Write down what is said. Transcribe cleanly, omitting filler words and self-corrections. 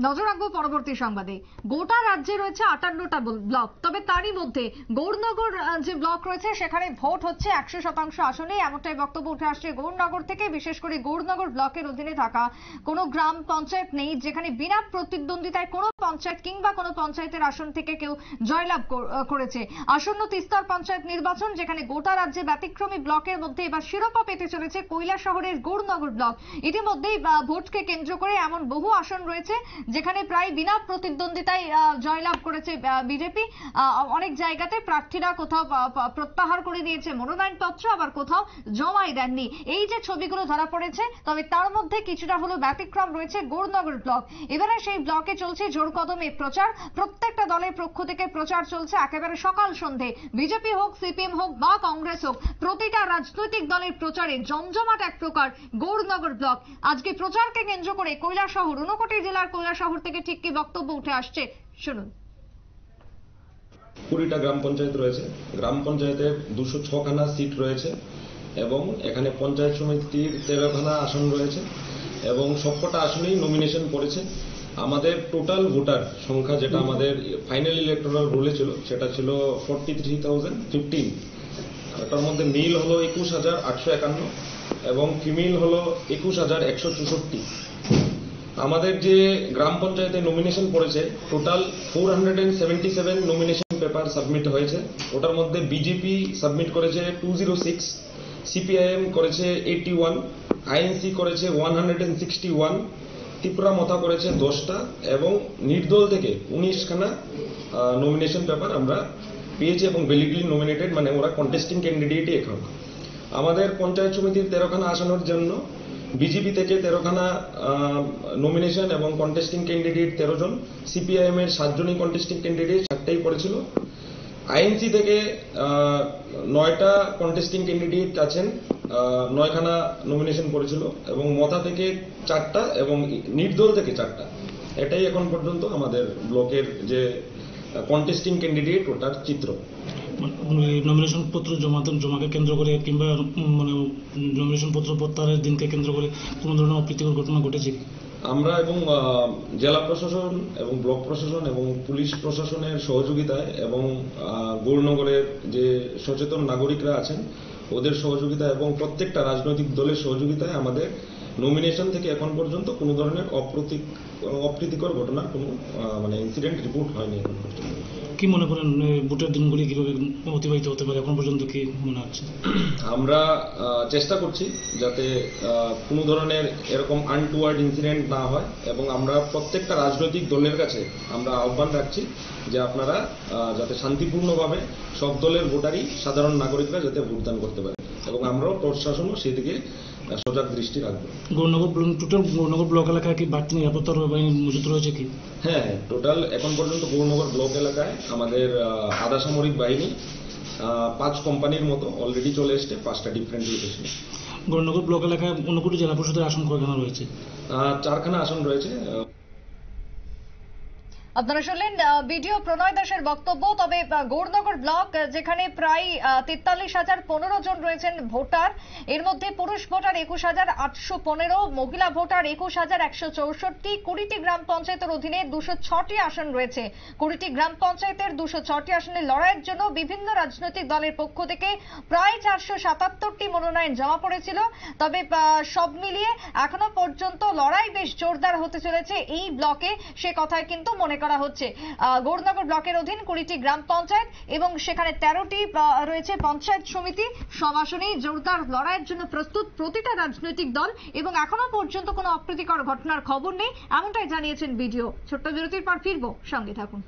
নজর রাখবো পরবর্তী সংবাদে। গোটা রাজ্যে রয়েছে 58টা ব্লক, তবে তারই মধ্যে গৌরনগর যে ব্লক রয়েছে সেখানে ভোট হচ্ছে 100% আসনে, এমনটাই বক্তব্য উঠে আসছে গৌরনগর থেকে। বিশেষ করে গৌরনগর ব্লকের অধীনে থাকা কোনো গ্রাম পঞ্চায়েত নেই যেখানে বিনা প্রতিদ্বন্দ্বিতায় কোনো পঞ্চায়েত কিংবা কোনো পঞ্চায়েতের আসন থেকে কেউ জয়লাভ করেছে। আসন্ন তিস্তার পঞ্চায়েত নির্বাচন, যেখানে গোটা রাজ্যে ব্যতিক্রমী ব্লকের মধ্যে এবার শিরোপা পেতে চলেছে কৈলাসহরের গৌরনগর ব্লক। ইতিমধ্যেই ভোটকে কেন্দ্র করে এমন বহু আসন রয়েছে যেখানে প্রায় বিনা প্রতিদ্বন্দ্বিতায় জয়লাভ করেছে বিজেপি। অনেক জায়গাতে প্রার্থীরা কোথাও প্রত্যাহার করে দিয়েছে মনোনয়নপত্র, আবার কোথাও জমাই দেননি। এই যে ছবিগুলো ধরা পড়েছে, তবে তার মধ্যে কিছুটা হলো ব্যতিক্রম রয়েছে গৌরনগর ব্লক। এবারে সেই ব্লকে চলছে জোর কদমে প্রচার। প্রত্যেকটা দলের পক্ষ থেকে প্রচার চলছে একেবারে সকাল সন্ধে। বিজেপি হোক, সিপিএম হোক বা কংগ্রেস হোক, প্রতিটা রাজনৈতিক দলের প্রচারে জমজমাট এক প্রকার গৌরনগর ব্লক। আজকে প্রচারকে কেন্দ্র করে কৈলাসহর, ঊনকোটি জেলার কৈলাসহর থেকে ঠিক কি বক্তব্য উঠে আসছে শুনুন। 20টা গ্রাম পঞ্চায়েত রয়েছে। গ্রাম পঞ্চায়েতের 206খানা সিট রয়েছে এবং এখানে পঞ্চায়েত সমিতির 13খানা আসন রয়েছে এবং সবকটা আসনেই নমিনেশন পড়েছে। আমাদের টোটাল ভোটার সংখ্যা, যেটা আমাদের ফাইনাল ইলেকটোরাল রুলে ছিল, সেটা ছিল 43,015। তার মধ্যে মেল হলো 21,851 এবং ফিমেল হলো 21,164। আমাদের যে গ্রাম পঞ্চায়েতে নমিনেশন পড়েছে, টোটাল 477 নমিনেশন পেপার সাবমিট হয়েছে। ওটার মধ্যে বিজেপি সাবমিট করেছে 206, সিপিআইএম করেছে 81, আইএনসি করেছে 161, ত্রিপুরা মথা করেছে 10টা এবং নির্দল থেকে 19খানা নমিনেশন পেপার আমরা পেয়েছি এবং ভ্যালিডলি নমিনেটেড, মানে ওরা কন্টেস্টিং ক্যান্ডিডেটই এখন। আমাদের পঞ্চায়েত সমিতির 13খানা আসনের জন্য বিজেপি থেকে 13খানা নমিনেশন এবং কন্টেস্টিং ক্যান্ডিডেট 13 জন, সিপিআইএম এর 7 জনই কন্টেস্টিং ক্যান্ডিডেট, 7টাই পড়েছিল। আইএনসি থেকে 9টা কন্টেস্টিং ক্যান্ডিডেট আছেন, 9খানা নমিনেশন পড়েছিল এবং মথা থেকে 4টা এবং নির্দল থেকে 4টা। এটাই এখন পর্যন্ত আমাদের ব্লকের যে কন্টেস্টিং ক্যান্ডিডেট ওটার চিত্র। নমিনেশন পত্র জমাকে কেন্দ্র করে কিংবা মানে নমিনেশন পত্র প্রত্যাহারের দিনকে কেন্দ্র করে কোনো ধরনের অপ্রীতিকর ঘটনা ঘটেছে? আমরা এবং জেলা প্রশাসন এবং ব্লক প্রশাসন এবং পুলিশ প্রশাসনের সহযোগিতায় এবং গৌরনগরের যে সচেতন নাগরিকরা আছেন ওদের সহযোগিতা এবং প্রত্যেকটা রাজনৈতিক দলের সহযোগিতায় আমাদের নমিনেশন থেকে এখন পর্যন্ত কোনো ধরনের অপ্রীতিকর ঘটনার কোনো মানে ইনসিডেন্ট রিপোর্ট হয়নি এখন পর্যন্ত। কি মনে করেন ভোটের দিনগুলি কিভাবে অতিবাহিত হতে পারে এখন পর্যন্ত, কি মনে হচ্ছে? আমরা চেষ্টা করছি যাতে কোনো ধরনের এরকম আনটুয়ার্ড ইনসিডেন্ট না হয় এবং আমরা প্রত্যেকটা রাজনৈতিক দলের কাছে আমরা আহ্বান রাখছি যে আপনারা যাতে শান্তিপূর্ণভাবে সব দলের ভোটারই, সাধারণ নাগরিকরা যাতে ভোটদান করতে পারে এবং আমরাও প্রশাসনও সেদিকে সজাগ দৃষ্টি রাখবো। গৌরনগর ব্লক এলাকায় কি বাড়তি নিরাপত্তা বাহিনী মজুত রয়েছে কি? হ্যাঁ, টোটাল এখন পর্যন্ত গৌরনগর ব্লক এলাকায় আমাদের আধা সামরিক বাহিনী 5 কোম্পানির মতো অলরেডি চলে এসছে, 5টা ডিফারেন্ট লোকেশনে। গৌরনগর ব্লক এলাকায় ঊনকোটি জেলা পরিষদের আসন কয়খানা রয়েছে? 4খানা আসন রয়েছে। আপনারা শুনলেন ভিডিও প্রণয় দাসের বক্তব্য। তবে গৌরনগর ব্লক, যেখানে প্রায় 43,015 জন রয়েছেন ভোটার, এর মধ্যে পুরুষ ভোটার 21,815, মহিলা ভোটার 21,164, 20টি গ্রাম পঞ্চায়েতের অধীনে 206টি আসন রয়েছে। 20টি গ্রাম পঞ্চায়েতের 206টি আসনের লড়াইয়ের জন্য বিভিন্ন রাজনৈতিক দলের পক্ষ থেকে প্রায় 477টি মনোনয়ন জমা পড়েছিল। তবে সব মিলিয়ে এখনো পর্যন্ত লড়াই বেশ জোরদার হতে চলেছে এই ব্লকে, সে কথায় কিন্তু মনে করা হচ্ছে। গৌরনগর ব্লকের অধীন 20টি গ্রাম পঞ্চায়েত এবং সেখানে 13টি রয়েছে পঞ্চায়েত সমিতি। সব আসনেই জোরদার লড়াইয়ের জন্য প্রস্তুত প্রতিটা রাজনৈতিক দল এবং এখনো পর্যন্ত কোনো অপ্রীতিকর ঘটনার খবর নেই, এমনটাই জানিয়েছেন ভিডিও। ছোট্ট বিরতির পর ফিরবো, সঙ্গে থাকুন।